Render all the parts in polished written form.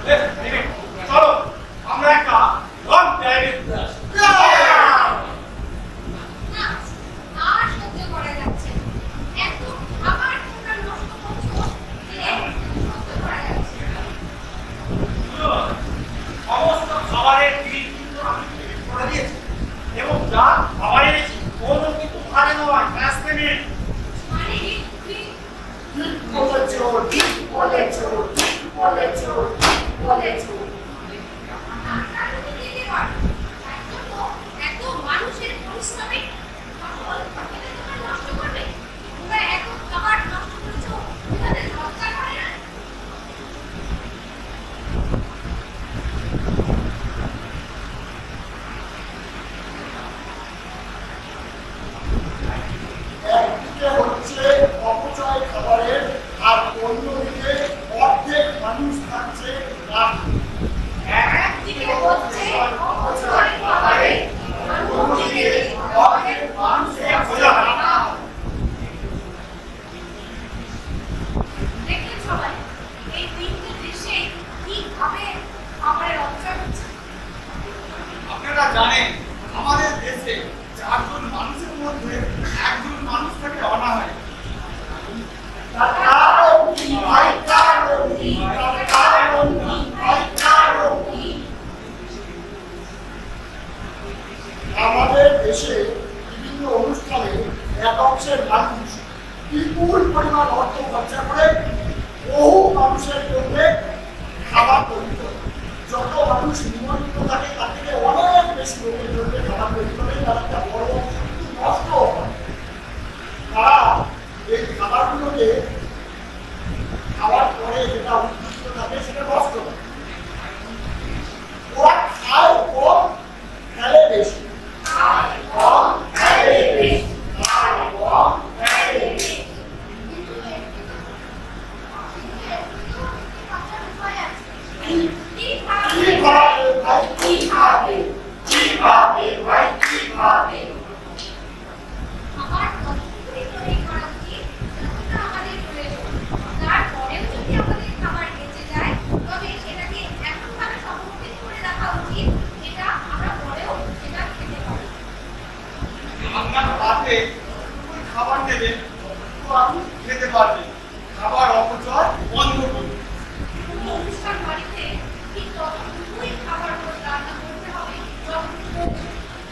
চলো আমরা একটা লং ড্রাইভে সমস্ত খাবারের বিল কিন্তু আমি করে দিয়েছি এবং যা খাবার এনেছি কোনো কিন্তু ভালো নয় ক্যাশ পেমেন্ট অপচয় খাবারের আর অন্যদিকে অর্ধেক মানুষ খাচ্ছে আপনারা জানেন আমাদের দেশে 4 জন মানুষের মধ্যে একজন মানুষ থাকে অনাহারে আমাদের দেশে বিভিন্ন অনুষ্ঠানে এক অংশের মানুষ বিপুল পরিমাণ অর্থ খরচা করে বহু মানুষের জন্য খাবার তৈরি করে। যত মানুষ নিমন্ত্রিত থাকে তার থেকে অনেক বেশি লোকের জন্য খাবার তৈরি করে, তার একটা বড় নষ্ট হয়। তারা এই খাবারগুলোকে খাওয়ার পরে যেটা উৎকৃষ্ট থাকে সেটা নষ্ট হয়। ওরা খায় কম, ফেলে বেশি। খাবার দেবে তো আপনি খেতে পারবেন। খাবার অপচয় বন্ধ করুন। অনুষ্ঠান বাড়িতে ঠিক ততটুকুই খাবার রান্না করতে হবে যতটুকু,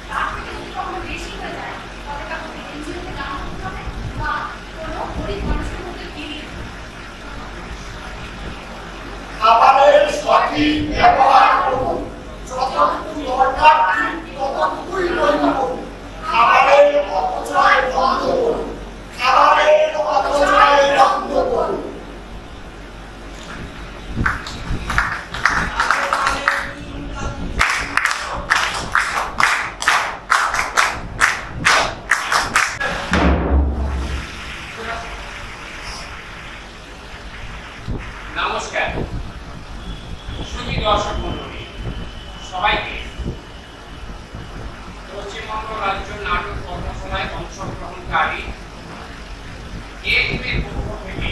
তার থেকে যদি কখনো বেশি হয়ে যায় তবে তখন এনজিওতে দান করতে হবে বা কোনো গরিব মানুষের মধ্যে ফিরিয়ে দিতে হবে। খাবারের সঠিক ব্যবহার করুন, যতটুকু দরকার ঠিক ততটুকুই তৈরি করুন। খাবারের অপচয় বন্ধ করুন, খাবারের অপচয় বন্ধ করুন। নমস্কার সুধী দর্শক মণ্ডলী, সবাইকে পশ্চিমবঙ্গ রাজ্য নাটক কর্মশালায় অংশগ্রহণকারী এর পক্ষ থেকে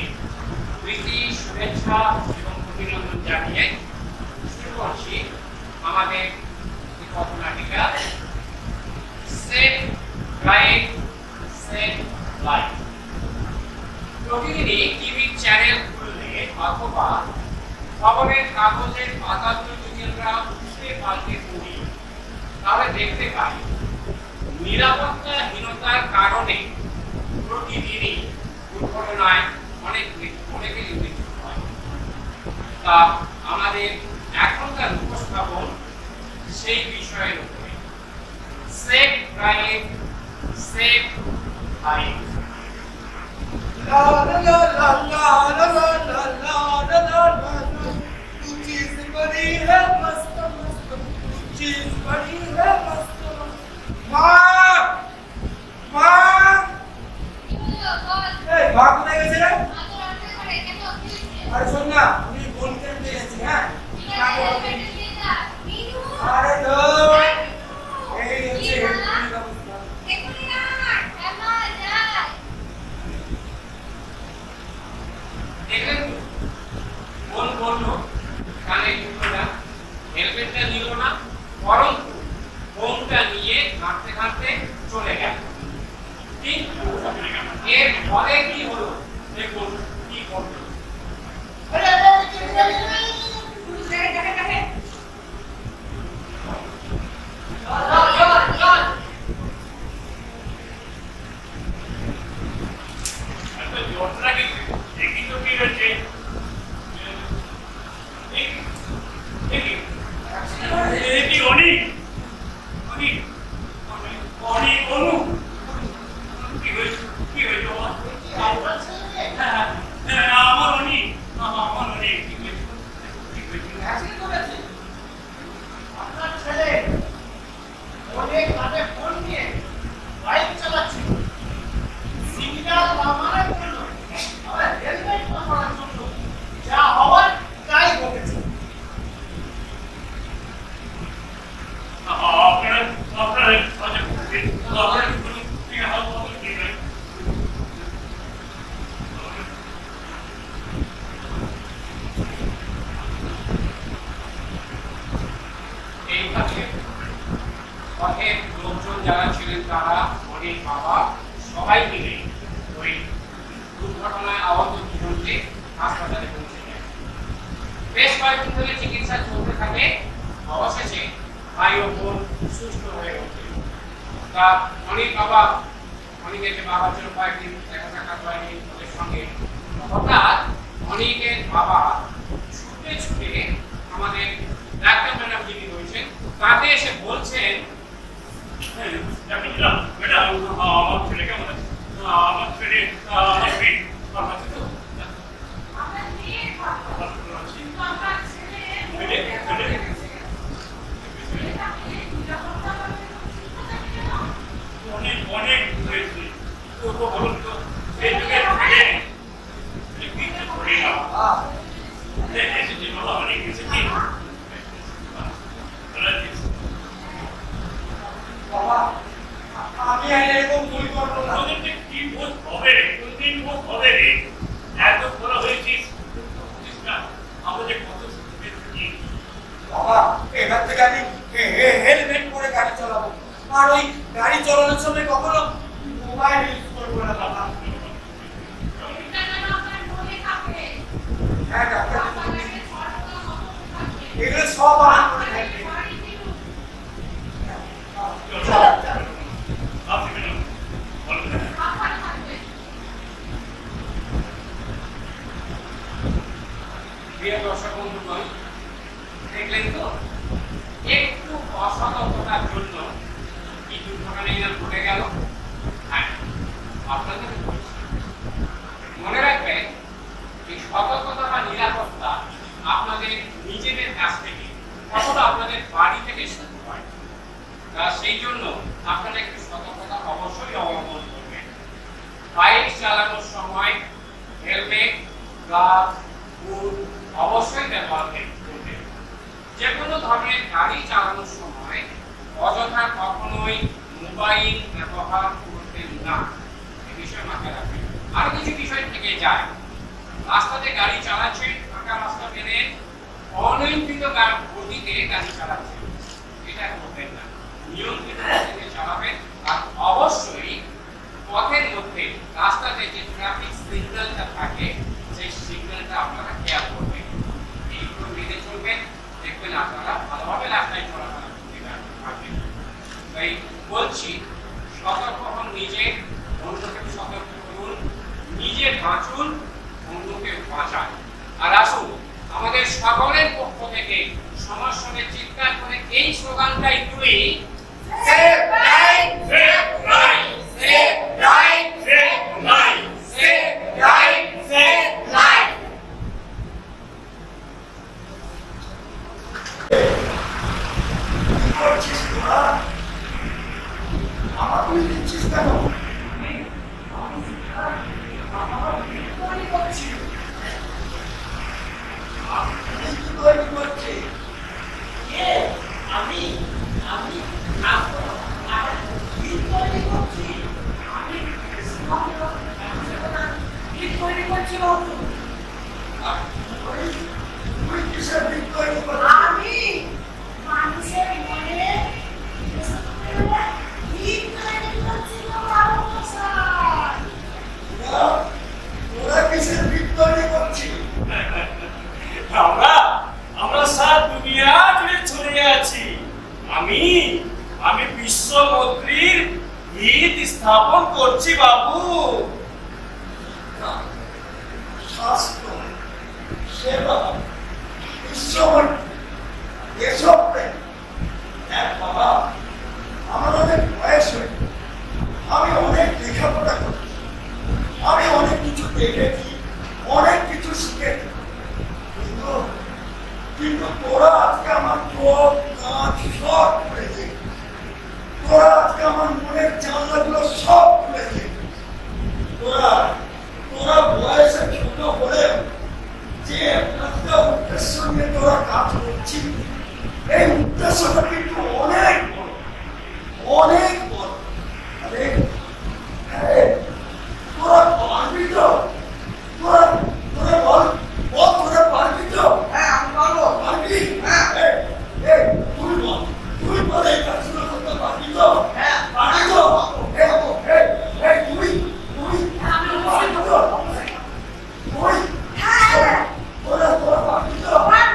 প্রীতি, শুভেচ্ছা এবং অভিনন্দন জানিয়ে শুরু করছি আমাদের পথনাটিকা সেভ রাইট সেভ লাইফ। প্রতিদিনই টিভি চ্যানেল খুললে অথবা খবরের কাগজের পাতাগুলো যদি আমরা উঠে পাল্টে পড়ি তাহলে দেখতে পাই নিরাপত্তাহীনতার কারণে প্রতিদিনই দুর্ঘটনায় অনেকেরই মৃত্যু হয়। তা আমাদের এখনকার উপস্থাপন সেই বিষয়ের উপরে, সেভ ড্রাইভ সেভ লাইফ। ला ला ला ला ला ला ला ला ला ला तू चीज बड़ी है मस्त मस्त, चीज बड़ी है मस्त माँ माँ এই মা কোথায় গেছে রে? আরে শোন না, আমি ফোন করে দিয়েছি। হ্যাঁ আরে তো এই হচ্ছে দেখলেন কোন কোন কানে ঢুকলো না, হেলমেটটা নিল না, বরং ফোনটা নিয়ে ঘাঁটতে ঘাঁটতে চলে গেল। কিন্তু এর ফলে কি হলো দেখুন কি করলো। কিসের ভিতরে আমরা সারা দুনিয়া জুড়ে ছড়িয়ে আছি। আমি বিশ্ব মৈত্রীর ভিত স্থাপন করছি বাবু। শাস্ত্র, সেবা, বিশ্বমৈত্রী, দেশপ্রেম। হ্যাঁ বাবা, আমার অনেক বয়স হয়েছে, আমি অনেক লেখাপড়া করেছি, আমি অনেক কিছু দেখেছি, অনেক কিছু শিখেছি, কিন্তু তোরা আজকে আমার চোখ কাঁচ সব খুলেছে, তোরা আজকে আমার মনের জানলাগুলো সব খুলেছে। তোরা বয়সে ছোট হলেও যে একটা উদ্দেশ্য নিয়ে তোরা কাজ করছিস, এই উদ্দেশ্যটা কিন্তু অনেক বড়, অনেক বড়। তোরা পারবি তো? তোরা বল, তোরা পারবি তো? হ্যাঁ আমি পারবো। পারবি? হ্যাঁ। তুই বল এই কাজগুলো করতে পারবি তো? হ্যাঁ পারবি তো? তুই পারবি তো? তোরা পারবি তো? হ্যাঁ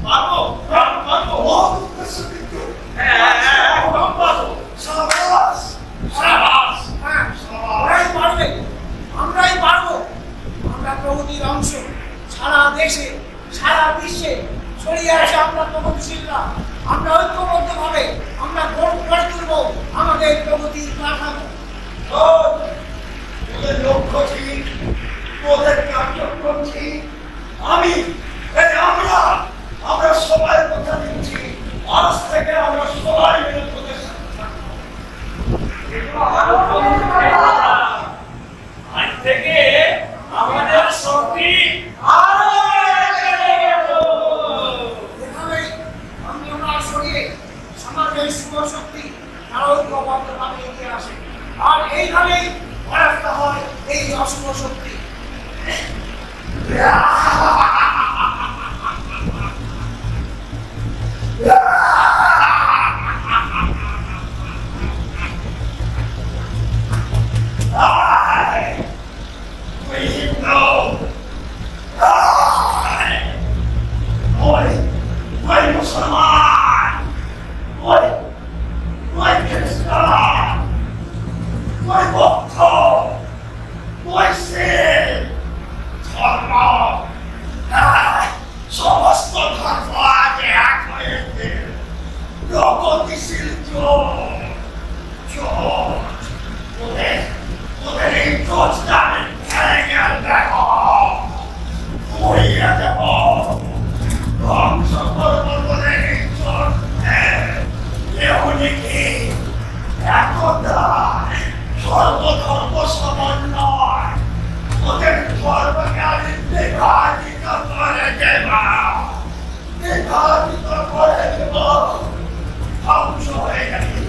পারবো। বহুত উদ্দেশ্য কিন্তু। সাবাস। আমরাই পারবো। আমরা প্রগতির অংশ। সারা দেশে সারা বিশ্বে ছড়িয়ে আছে আমরা প্রগতিশীলরা। আমরা ঐক্যবদ্ধভাবে আমরা গড়ে তুলব আমাদের প্রগতির কাঠামো। তোদের লক্ষ্য ঠিক, তোদের কার্যক্রম ঠিক। আমরা সবাই কথা দিচ্ছি, আজ থেকে আমরা সবাই মিলে তোদের সাথে থাকবো। আজ থেকে আমাদের শক্তি আরো বেড়ে গেল। এভাবেই আমরা সরিয়ে সমাজের শুভ শক্তি আরো ঐক্যবদ্ধভাবে এগিয়ে আসে। আর এইভাবেই পরাস্ত হয় এই অশুভ শক্তি। সমস্ত ধর্ম আজ এক হয়েছে, প্রগতিশীল ওদের এই জোটটা আমি ভেঙে দেব, উড়িয়ে দেব, ধ্বংস করবো ওদের এই জোটকে। এমনকি একতা, সর্বধর্ম সমন্বয়, ওদের ধর্মকে আমি বিভাজিত করে দেব, ধ্বংস হয়ে গেছে।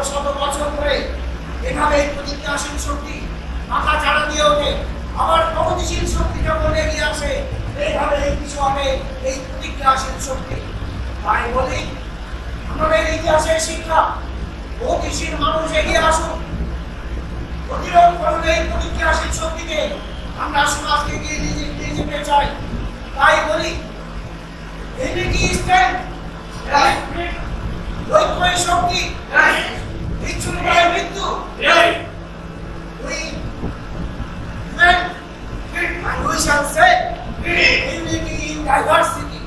শত বছর ধরে এভাবে প্রতিজ্ঞাশীল শক্তি মাথা চাড়া দিয়ে ওঠে, আবার প্রগতিশীল শক্তি যখন এগিয়ে আসে এইভাবে কিছু হবে এই প্রতিজ্ঞাশীল শক্তি। তাই বলি আমাদের ইতিহাসের শিক্ষা, প্রগতিশীল মানুষ এগিয়ে আসুন, প্রতিরোধ করুন এই প্রতিজ্ঞাশীল শক্তিকে। আমরা সমাজকে এগিয়ে নিয়ে যেতে চাই। তাই বলি ইউনিটি ইজ স্ট্রেংথ, ঐক্যই শক্তি, বিচ্ছিন্নতায় মৃত্যু। And we shall say unity in diversity.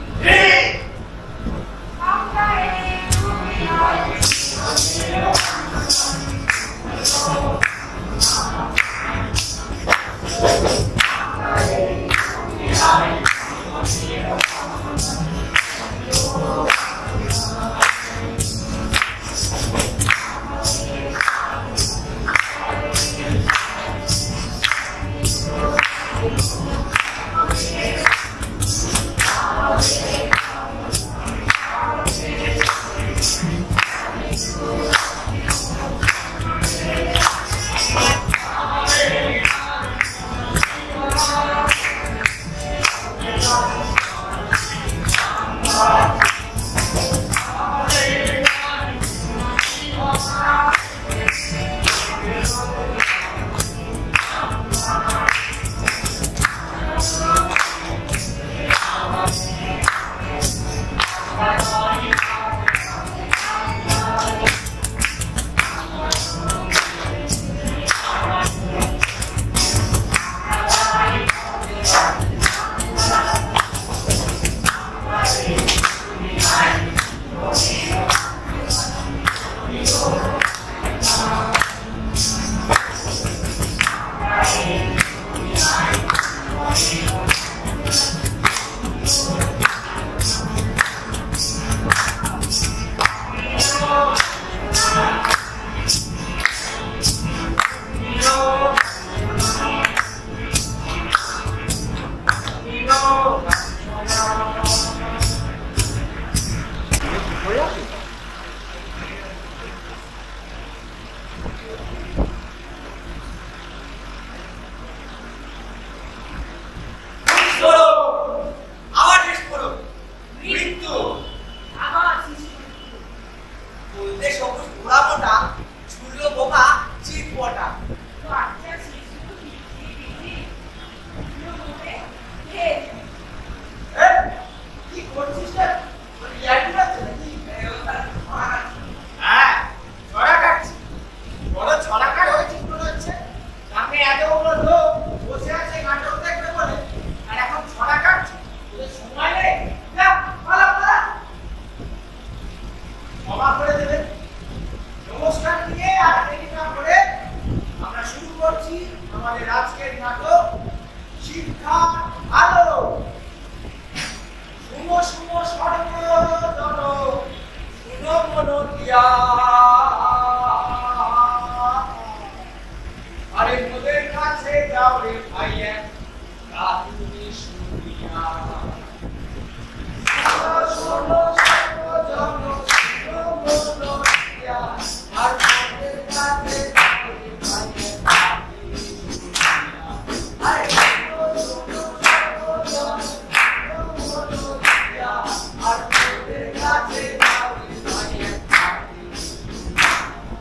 আলো শুনো শুনো সর্বজন শুনো মনোতিয়া আরে মোদের কাছে যাও রে ভাইয়া কাহিনী শুনিয়া শুনো সর্বজন শুনো মনোতিয়া আর মোদের কাছে যাও রে ভাইয়া কাহিনী শুনিয়া আরে শুনো সর্বজন শুনো মনোতিয়া আর মোদের কাছে যাও রে ভাইয়া কাহিনী শুনিয়া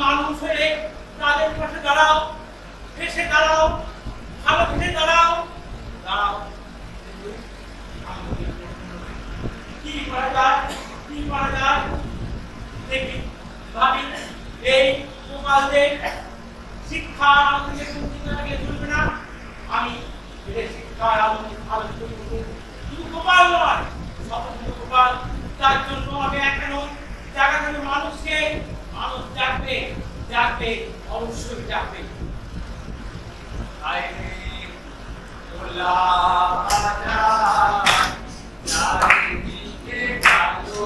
মানুষ হয়ে তাদের পাশে দাঁড়াও, এসে দাঁড়াও। ভালো করে দাঁড়াও দাঁড়াও কি করা যায় দেখি ভাবি এই গোপালদের শিক্ষা আমাদের চিন্তাকে চলবে না আমি এদের শিক্ষার আলোচনা করবো শুধু গোপাল নয় সকল গোপাল তার জন্য আমি এখনো জায়গাতে মানুষকে মানুষ জাগবে অবশ্যই জাগবে ওলা বাজা চারিদিকে কালো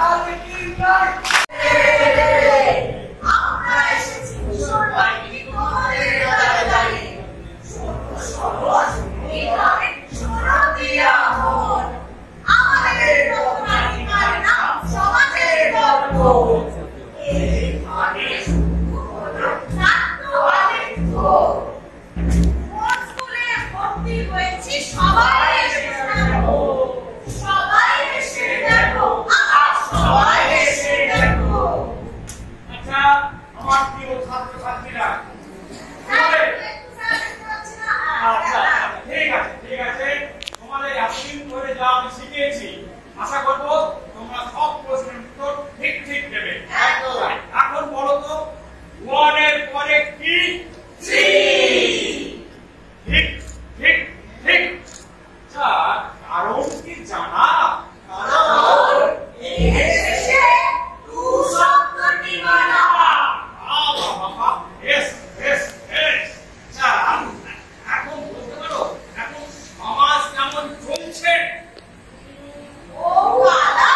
আর কি নাই আমরা এসেছি কিশোর বাহিনী তোমাদের দাঁড়ে সরস হৃদয় শোনো দিয়া মন আমাদের নবনায়িকার নাম সমাজের গর্ব এই ঘরে শুরু হলো নাট্য আলেখ্য কোন স্কুলে ভর্তি হয়েছি সবাই এসে দেখো সবাই এসে দেখো সবাই এসে দেখো আচ্ছা আমার প্রিয় ছাত্রছাত্রীরা আচ্ছা ঠিক আছে তোমাদের এতদিন ধরে যা আমি শিখিয়েছি আশা করবো তোমরা সব প্রশ্নের উত্তর ঠিক দেবে এখন বলো তো 1 এর পরে কি 3 ঠিক আচ্ছা কারণ কি জানা এখন বলতে পারো এখন সমাজ কেমন চলছে ও বাবা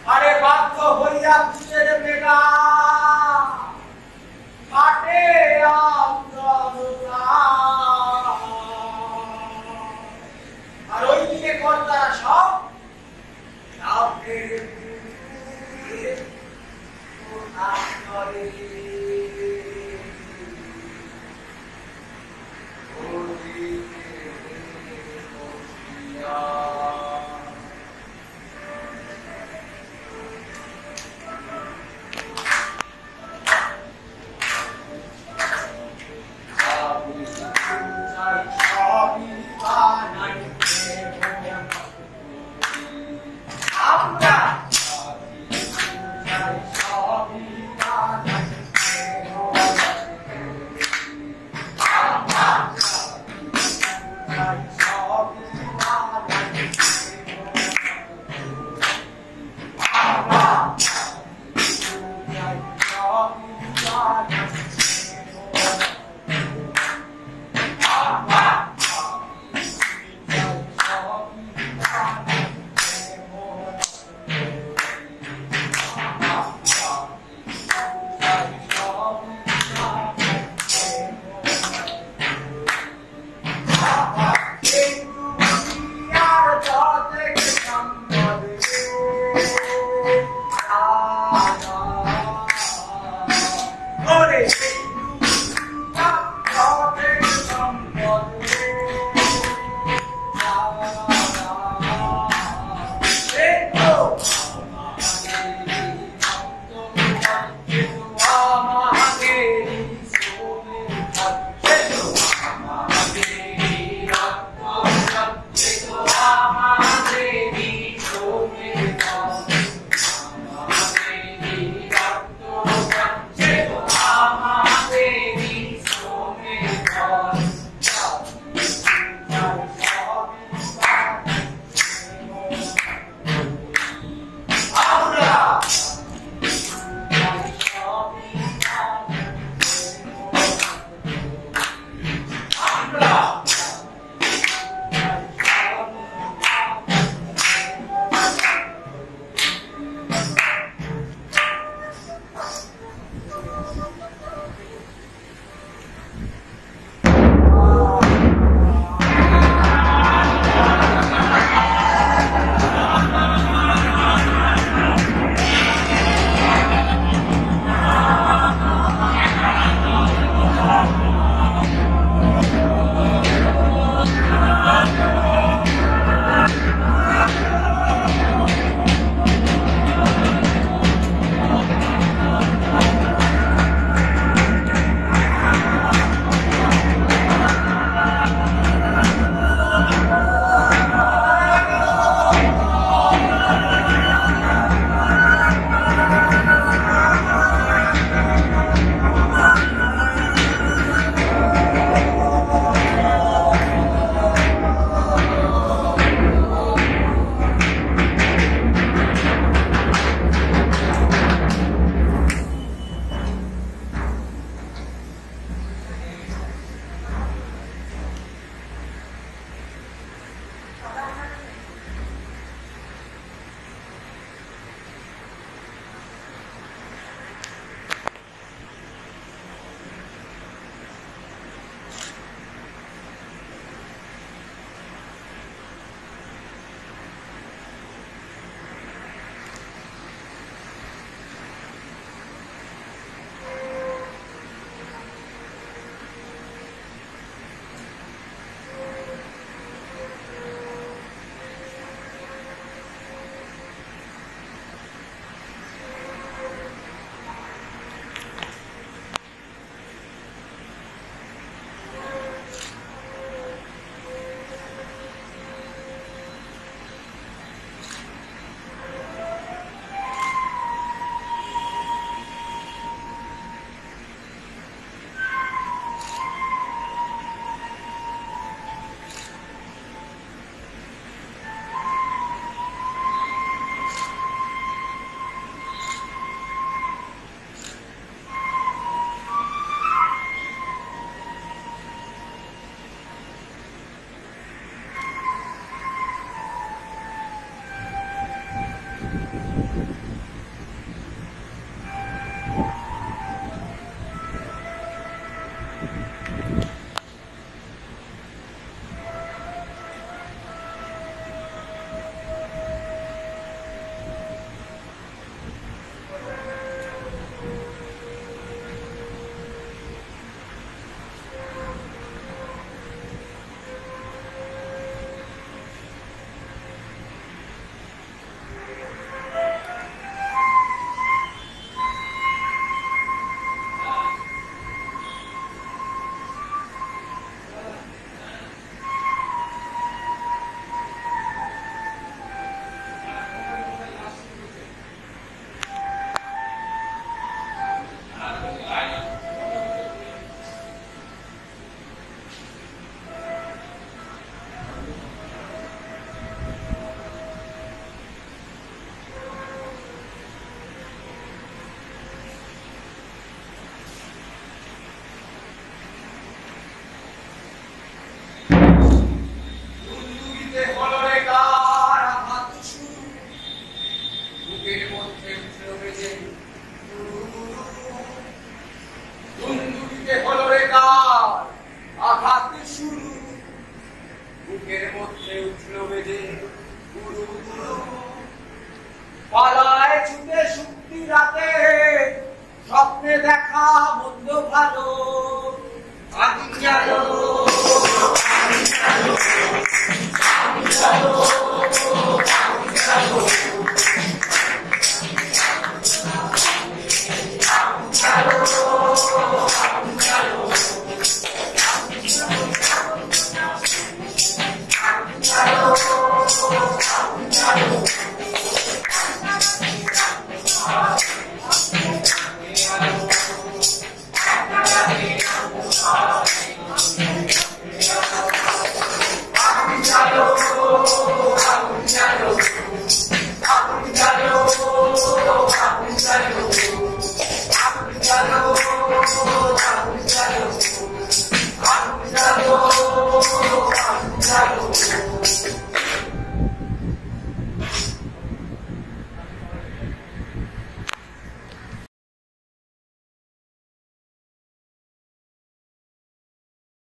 আরে বাধ্য হইয়া খুঁজের বেটা কাটে আর ওইদিকে কর্তারা সব বুকের মধ্যে উঠল বেজে গুরু গুরু পালায় ছুটে শুক্তি রাতে স্বপ্নে দেখা মন্দ ভালো আদিন গেল